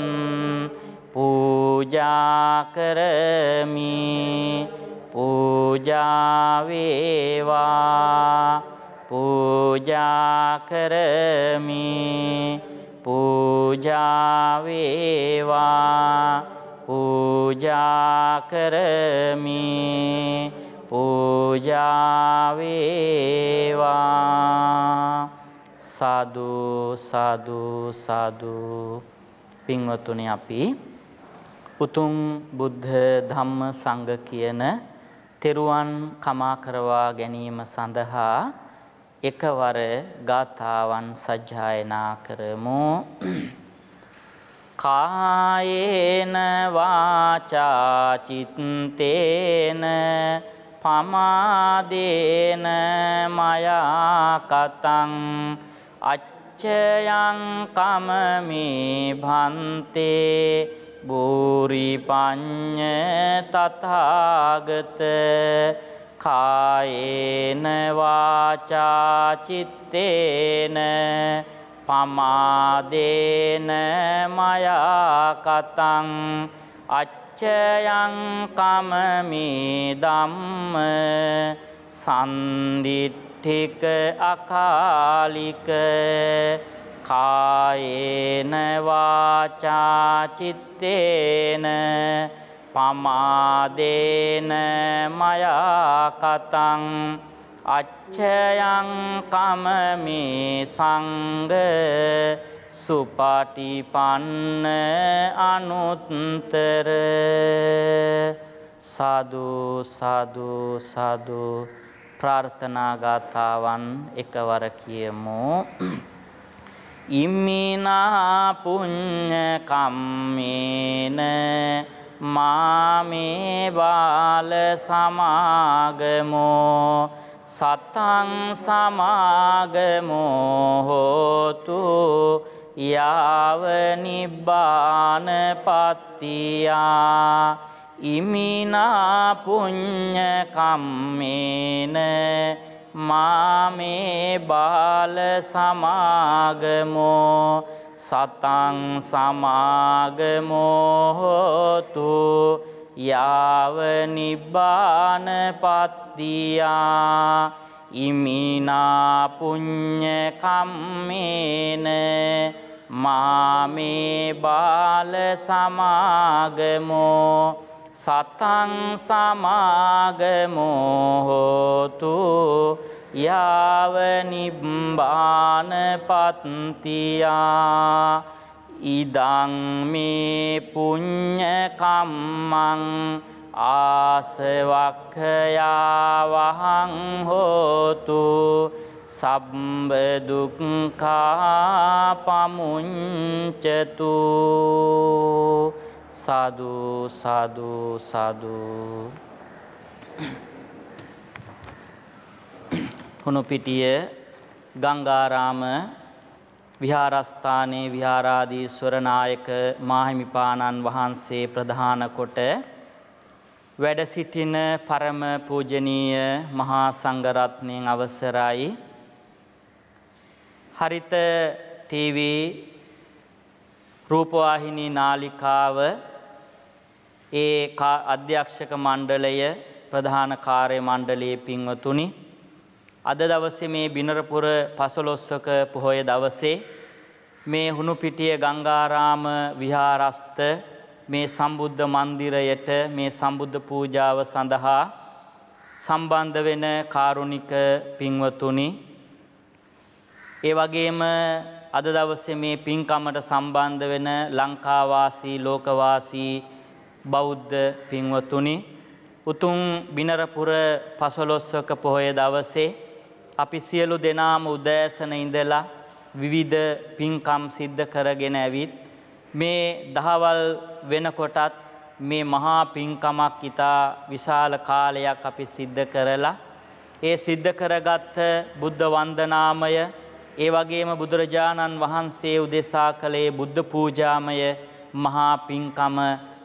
පූජා කරමි පූජා වේවා පූජා කරමි පූජා වේවා පූජා කරමි පූජා වේවා සාදු සාදු සාදු පින්වතුනි අපි උතුම් බුද්ධ ධම්ම සංඝ කියන තෙරුවන් කමා කරවා ගැනීම සඳහා එකවර ගාථාවන් සජ්ජායනා කරමු කායේන වාචා චිත්තේන පමාදේන මයා කතං අච්චයං කමමේ භන්තේ බෝරි පඤ්ඤ තථාගත කායේන වාචා චිත්තේන පමාදේන මයා කතං අච්චයං කමමේ ධම්ම සන්දිට්ඨික අකාලික කායේන වාචා චිත්තේන පමාදේන මයා කතං අච්චයං කමමේ සංඝ සුපටිපන්න අනුත්තර සාදු සාදු සාදු ප්‍රාර්ථනා ගාථාවන් එකවර කියමු ඉම්මිනා පුඤ්ඤ කම්මේන මාමේ බාල සමාගමෝ සතං සමාගමෝ හෝතු යාව නිබ්බාන පත්තියා ඉමිනා පුඤ්ඤ කම්මේන මාමේ බාල සමාගමෝ සතං සමාගමෝ හෝතු යාව නිබ්බාන පත්තියා ඉමිනා පුඤ්ඤ කම්මේන මාමේ බාල සමාගමෝ සතං සමාගමෝ හෝතු යාව නිබ්බාන පත්තියා ඉදං මේ පුඤ්ඤ කම්මං ආසවක්ඛයා වහං හෝතු සබ්බ දුක්ඛා පමුඤ්චතු සාදු සාදු සාදු හුණුපිටිය ගංගාරාම විහාරස්ථානයේ විහාරාධීශ්වර නායක මාහිමිපාණන් වහන්සේ ප්‍රධාන කොට වැඩ සිටින පරම පූජනීය මහා සංඝරත්නයන් අවසරයි හරිත ටීවී රූපවාහිනී නාලිකාව ඒ අධ්‍යක්ෂක මණ්ඩලය ප්‍රධාන කාර්ය මණ්ඩලයේ පින්වතුනි අද දවසේ මේ බිනරපුර පසළොස්වක පොහොය දවසේ මේ හුණුපිටිය ගංගාරාම විහාරස්ථ මේ සම්බුද්ධ මන්දිරයට මේ සම්බුද්ධ පූජාව සඳහා සම්බන්ධ වෙන කාරුණික පින්වතුනි ඒ වගේම අද දවසේ මේ පින්කමට සම්බන්ධ වෙන ලංකාවාසී ලෝකවාසී බෞද්ධ පින්වතුනි උතුම් බිනරපුර පසළොස්වක පොහොය දවසේ අපි සියලු දෙනාම උදෑසන ඉඳලා විවිධ පින්කම් සිද්ධ කරගෙන ඇවිත් මේ දහවල් වෙනකොටත් මේ මහා පින්කමක් ඉතා විශාල කාලයක් අපි සිද්ධ කරලා ඒ සිද්ධ කරගත් බුද්ධ වන්දනාමය ඒ වගේම බුදුරජාණන් වහන්සේ උදෙසා කළේ බුද්ධ පූජාමය මහා පින්කම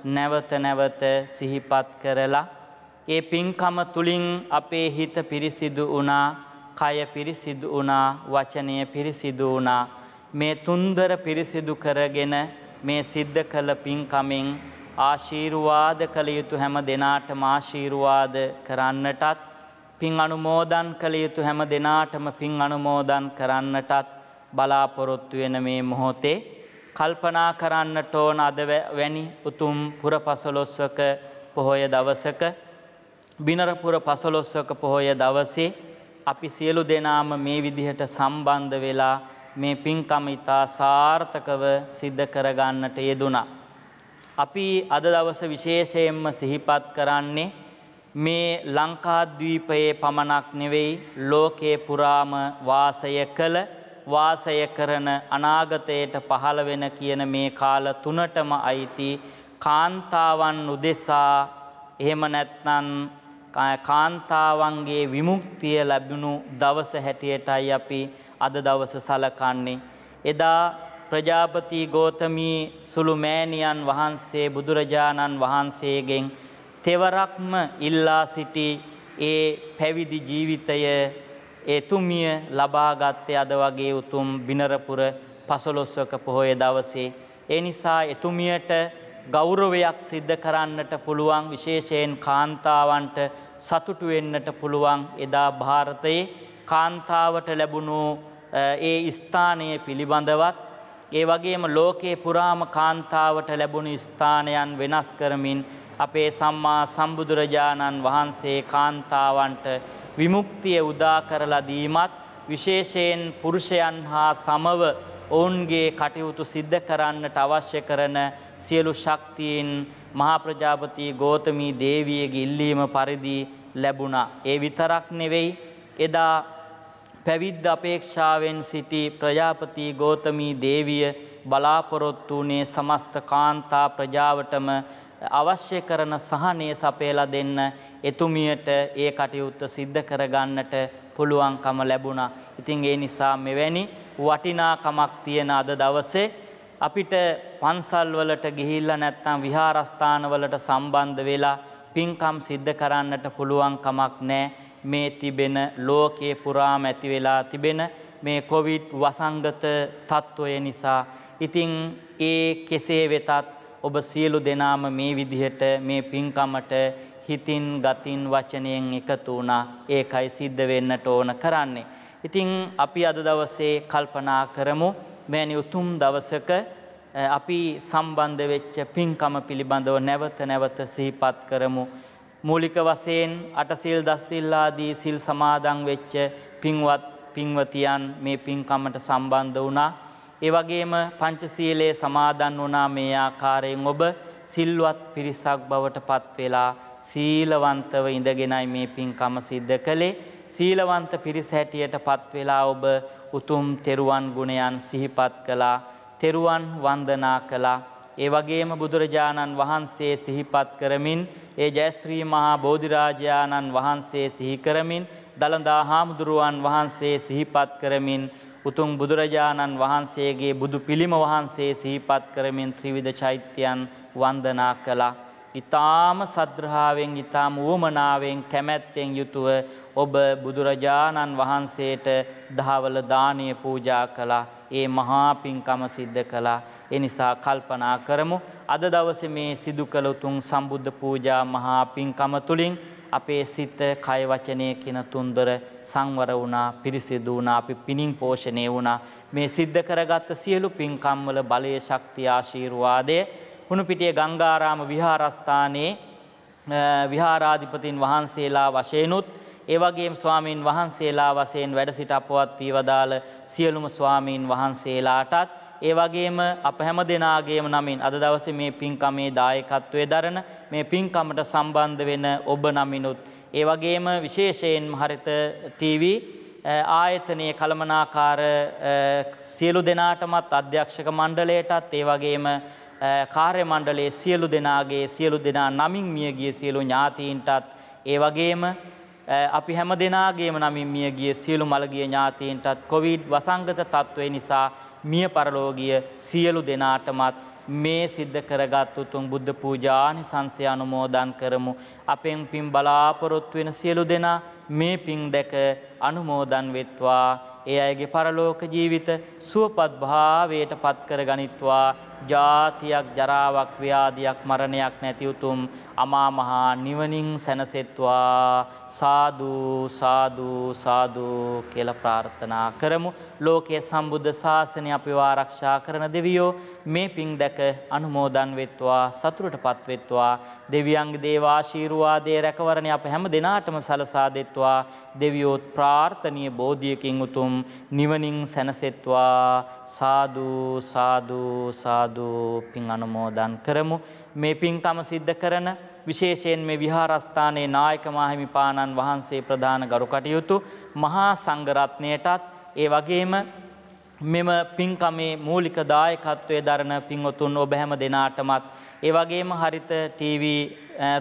නැවත නැවත සිහිපත් කරලා ඒ පින්කම තුලින් අපේ හිත පිරිසිදු වුණා කය පිරිසිදු වුණා වචනය පිරිසිදු වුණා මේ තුන්දර පිරිසිදු කරගෙන මේ සිද්ධ කළ පින්කමෙන් ආශිර්වාද කළ යුතු හැම දෙනාටම ආශිර්වාද කරන්නටත් පින් අනුමෝදන් කළ යුතු හැම දෙනාටම පින් අනුමෝදන් කරන්නටත් බලාපොරොත්තු වෙන මේ මොහොතේ කල්පනා කරන්නට ඕන අද වැනි උතුම් පුරපසළොස්වක පොහොය දවසක බිනරපුර පසළොස්වක පොහොය දවසේ අපි සියලු දෙනාම මේ විදිහට සම්බන්ධ වෙලා මේ පින්කම ඉතා සාර්ථකව සිද්ධ කරගන්නට යෙදුණා. අපි අද දවස විශේෂයෙන්ම සිහිපත් කරන්නේ මේ ලංකාද්වීපයේ පමණක් නෙවෙයි ලෝකේ පුරාම වාසය කළ වාසය කරන අනාගතයට පහළ වෙන කියන මේ කාල තුනටම අයිති කාන්තාවන් උදෙසා එහෙම නැත්නම් කාන්තාවන්ගේ විමුක්තිය ලැබුණු දවස හැටියටයි අපි අද දවස සලකන්නේ. එදා ප්‍රජාපති ගෝතමී සුළු මෑණියන් වහන්සේ බුදුරජාණන් වහන්සේගෙන් තෙවරක්ම ඉල්ලා සිටි ඒ පැවිදි ජීවිතය එතුමිය ලබාගත්තේ අද වගේ උතුම් බිනරපුර පසළොස්වක පොහොය දවසේ. ඒ නිසා එතුමියට ගෞරවයක් සිද්ධ කරන්නට පුළුවන් විශේෂයෙන් කාන්තාවන්ට සතුටු වෙන්නට පුළුවන් එදා ಭಾರತයේ කාන්තාවට ලැබුණු ඒ ස්ථානය පිළිබඳවත් ඒ වගේම ලෝකේ පුරාම කාන්තාවට ලැබුණු ස්ථානයන් වෙනස් කරමින් අපේ සම්මා සම්බුදුරජාණන් වහන්සේ කාන්තාවන්ට විමුක්තිය උදා කරලා දීමත් විශේෂයෙන් පුරුෂයන් හා සමව ඔවුන්ගේ කටයුතු සිද්ධ කරන්නට අවශ්‍ය කරන සියලු ශක්තියින් මහා ප්‍රජාපති ගෝතමී දේවියගේ ඉල්ලීම පරිදි ලැබුණා. ඒ විතරක් නෙවෙයි එදා පැවිද්ද අපේක්ෂාවෙන් සිටි ප්‍රජාපති ගෝතමී දේවිය බලාපොරොත්තු වුණේ සමස්ත කාන්තා ප්‍රජාවටම අවශ්‍ය කරන සහනය සපයලා දෙන්න එතුමියට ඒ කටයුත්ත සිද්ධ කරගන්නට පුළුවන්කම ලැබුණා. ඉතින් ඒ නිසා මෙවැනි වටිනාකමක් තියෙන අද දවසේ අපිට පන්සල් වලට ගිහිල්ලා නැත්නම් විහාරස්ථාන වලට සම්බන්ධ වෙලා පින්කම් සිද්ධ කරන්නට පුළුවන් කමක් නැහැ. මේ තිබෙන ලෝකයේ පුරාම ඇති වෙලා තිබෙන මේ කොවිඩ් වසංගත තත්ත්වය නිසා. ඉතින් ඒ කෙසේ වෙතත් ඔබ සියලු දෙනාම මේ විදිහට මේ පින්කමට හිතින් ගතින් වචනයෙන් එකතු වුණා. ඒකයි සිද්ධ වෙන්නට ඕන කරන්නේ. ඉතින් අපි අද දවසේ කල්පනා කරමු මෙවැනි උතුම් දවසක අපි සම්බන්ධ වෙච්ච පින්කම පිළිබඳව නැවත නැවත සිහිපත් කරමු. මූලික වශයෙන් අටසිල් දස්සිල් ආදී සිල් සමාදන් වෙච්ච පින්වත් පින්වතියන් මේ පින්කමට සම්බන්ධ වුණා. ඒ වගේම පංචශීලයේ සමාදන් වුණා. මේ ආකාරයෙන් ඔබ සිල්වත් පිරිසක් බවට පත් වෙලා සීලවන්තව ඉඳගෙනයි මේ පින්කම සිද්ධ කළේ. සීලවන්ත පිරිස හැටියට පත් වෙලා ඔබ උතුම් තෙරුවන් ගුණයන් සිහිපත් කළා. තෙරුවන් වන්දනා කළා. ඒ වගේම බුදුරජාණන් වහන්සේ සිහිපත් කරමින් ඒ ජයශ්‍රී මහා බෝධිරාජාණන් වහන්සේ සිහි කරමින් දළදා හාමුදුරුවන් වහන්සේ සිහිපත් කරමින් උතුම් බුදුරජාණන් වහන්සේගේ බුදු පිළිම වහන්සේ සිහිපත් කරමින් ත්‍රිවිධ චෛත්‍යයන් වන්දනා කළා. ඊ타ම සද්ධාවෙන් ඊ타ම උවමනාවෙන් කැමැත්තෙන් යුතුව ඔබ බුදුරජාණන් වහන්සේට දහවල දානීය පූජා කළා. ඒ මහා පින්කම සිද්ධ කළා. ඒ නිසා කල්පනා කරමු අද දවසේ මේ සිදු කළ උතුම් සම්බුද්ධ පූජා මහා පින්කම තුලින් අපේ සිත, කය, වචනය කියන තුන්දොර සංවර වුණා, පිරිසිදු වුණා, අපි පිනින් පෝෂණය වුණා. මේ සිද්ධ කරගත් සියලු පින්කම් වල බලයේ ශක්තිය ආශිර්වාදය හුණුපිටිය ගංගාරාම විහාරස්ථානයේ විහාරාධිපතින් වහන්සේලා වශයෙන්ුත් ඒ වගේම ස්වාමීන් වහන්සේලා වශයෙන් වැඩ සිට අපවත් වී වදාළ සියලුම ස්වාමීන් වහන්සේලාටත් ඒ වගේම අප හැම දෙනාගේම නමින් අද දවසේ මේ පින්කමේ දායකත්වයේ දරන මේ පින්කමට සම්බන්ධ වෙන ඔබ නමිනුත් ඒ වගේම විශේෂයෙන්ම හරිත ටීවී ආයතනයේ කළමනාකාර සියලු දෙනාටමත් අධ්‍යක්ෂක මණ්ඩලයටත් ඒ වගේම කාර්ය මණ්ඩලයේ සියලු දෙනාගේ සියලු දෙනා නමින් මියගිය සියලු ඥාතීන්ටත් ඒ වගේම අපි හැම දෙනාගේම නමින් මියගිය සියලු මළගිය ඥාතීන්ටත් කොවිඩ් වසංගත තත්ත්වය නිසා මිය පරලෝකීය සියලු දෙනාටමත් මේ සිද්ධ කරගත් උතුම් බුද්ධ පූජානිසංසය අනුමෝදන් කරමු. අපෙන් පින් බලාපොරොත්තු වෙන සියලු දෙනා මේ පින් දැක අනුමෝදන් වෙත්වා. ඒ අයගේ පරලෝක ජීවිත සුවපත් භාවයට පත් කර ගනිත්වා. ජාතියක්, ජරාවක්, ව්‍යාධියක්, මරණයක් නැති උතුම් අමා මහා නිවනින් සැනසෙත්වා. සාදු සාදු සාදු කියලා ප්‍රාර්ථනා කරමු. ලෝකයේ සම්බුද්ධ ශාසනය අපිව ආරක්ෂා කරන දෙවියෝ මේ පින් දැක අනුමෝදන් වෙත්වා, සතුටටපත් වෙත්වා. දෙවියන්ගේ දේව ආශිර්වාදයේ රැකවරණය අප හැම දිනාටම සලසා දෙත්වා. දෙවියෝ ප්‍රාර්ථනීය බෝධියකින් උතුම් නිවනින් සැනසෙත්වා. සාදු සාදු සාදු පින් අනුමෝදන් කරමු. මේ පින්කම සිද්ධ කරන විශේෂයෙන් මේ විහාරස්ථානයේ නායක මාහිමිපාණන් වහන්සේ ප්‍රධාන ගරු කටයුතු මහා සංඝරත්නයටත් ඒ වගේම මෙම පින්කමේ මූලික දායකත්වයේ දරන පින්වතුන් ඔබ හැම දෙනාටමත් ඒ වගේම හරිත ටීවී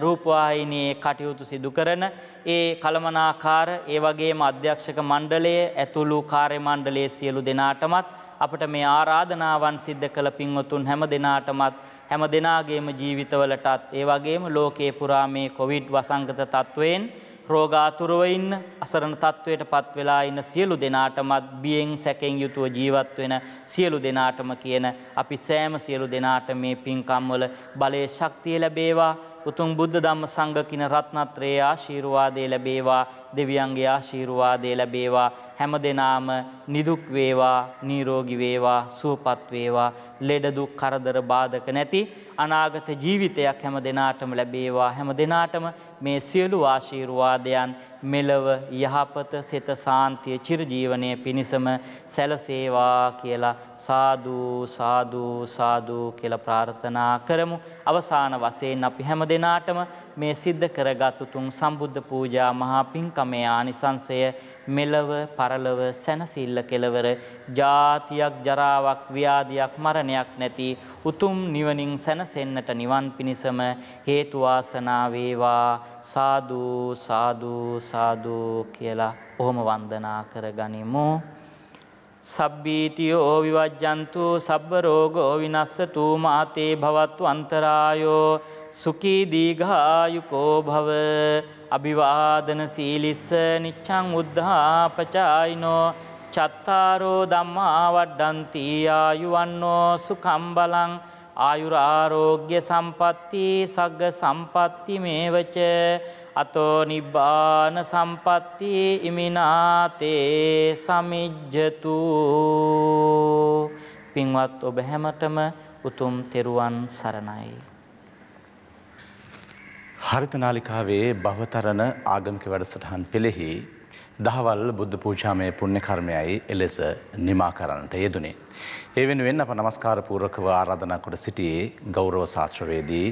රූපවාහිනියේ කටයුතු සිදු කරන ඒ කළමනාකාර ඒ වගේම අධ්‍යක්ෂක මණ්ඩලය ඇතුළු කාර්ය මණ්ඩලයේ සියලු දෙනාටමත් අපට මේ ආරාධනාවන් සිද්ධ කළ පින්වතුන් හැම දෙනාටමත් හැම දෙනාගේම ජීවිතවලටත් ඒ වගේම ලෝකේ පුරා මේ කොවිඩ් වසංගත තත්වයෙන් රෝගාතුරව ඉන්න අසරණ තත්වයට පත් වෙලා ඉන්න සියලු දෙනාටමත් බියෙන් සැකෙන් යුතුව ජීවත් වෙන සියලු දෙනාටම කියන අපි සෑම සියලු දෙනාට මේ පින්කම් වල බලයේ ශක්තිය ලැබේවා. උතුම් බුද්ධ ධම්ම සංඝ කින රත්නත්‍රයේ ආශිර්වාදය ලැබේවා. දෙවියන්ගේ ආශිර්වාදය ලැබේවා. හැම දෙනාම නිදුක් වේවා, නිරෝගී වේවා, සුවපත් වේවා. ලෙඩ දුක් කරදර බාධක නැති අනාගත ජීවිතයක් හැම දෙනාටම ලැබේවා. හැම දෙනාටම මේ සියලු ආශිර්වාදයන් මෙලව යහපත, සිත සාන්තිය, චිරජීවනයේ පිණිසම සැලසේවා කියලා සාදු සාදු සාදු කියලා ප්‍රාර්ථනා කරමු. අවසාන වශයෙන් අපි හැම දෙනාටම මේ සිද්ධ කරගත් උතුම් සම්බුද්ධ පූජා මහා පින්කමේ ආනිසංසය මෙලව පරලව සැනසෙල්ල කෙලවර ජාතියක්, ජරාවක්, ව්‍යාධියක්, මරණයක් නැති උතුම් නිවනින් සැනසෙන්නට නිවන් පිණිසම හේතු වාසනා වේවා. සාදු සාදු සාදු කියලා ඔහොම වන්දනා කරගනිමු. සබ්බීතියෝ විවජ්ජන්තු සබ්බ රෝගෝ විනස්සතු මාතේ භවත්තු අන්තරායෝ සුඛී දීඝායුකෝ භව. අභිවාදන සීලිස්ස නිච්ඡං උද්ධාපචායිනෝ චත්තාරෝ ධම්මා වඩ්ඩන්ති ආයුවන්නෝ සුඛං බලං ආයුරාරෝග්‍ය සම්පatti සග්ග සම්පatti මේවච අතෝ නිබ්බාන සම්පatti ඉමිනාතේ සමිජ්ජතු. පින්වත් ඔබ හැමතෙම උතුම් තෙරුවන් සරණයි. හරිත නාලිකාවේ භවතරණ ආගමික වැඩසටහන් පෙළෙහි දහවල් බුද්ධ පූජාමය පුණ්‍ය කර්මයයි එලෙස නිමා කරන්නට යෙදුනේ. ඒ වෙනුවෙන් අප නමස්කාර පූර්වකව ආරාධනා කොට සිටියේ ගෞරව ශාස්ත්‍රවේදී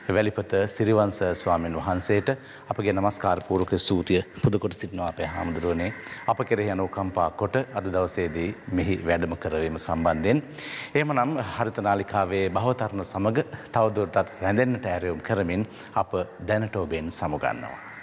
වැලිපත සිරිවංශ ස්වාමීන් වහන්සේට අපගේ නමස්කාර පූර්වක ස්තුතිය පුද කොට සිටිනවා අපේ හාමුදුරුවනේ. අප කෙරෙහි අනුකම්පා කොට අද දවසේදී මෙහි වැඩම කරවීම සම්බන්ධයෙන් එහෙමනම් හරිත නාලිකාවේ භවතරණ සමග තවදුරටත් රැඳෙන්නට ඇරයුම් කරමින් අප දැනට ඔබෙන් සමුගන්නවා.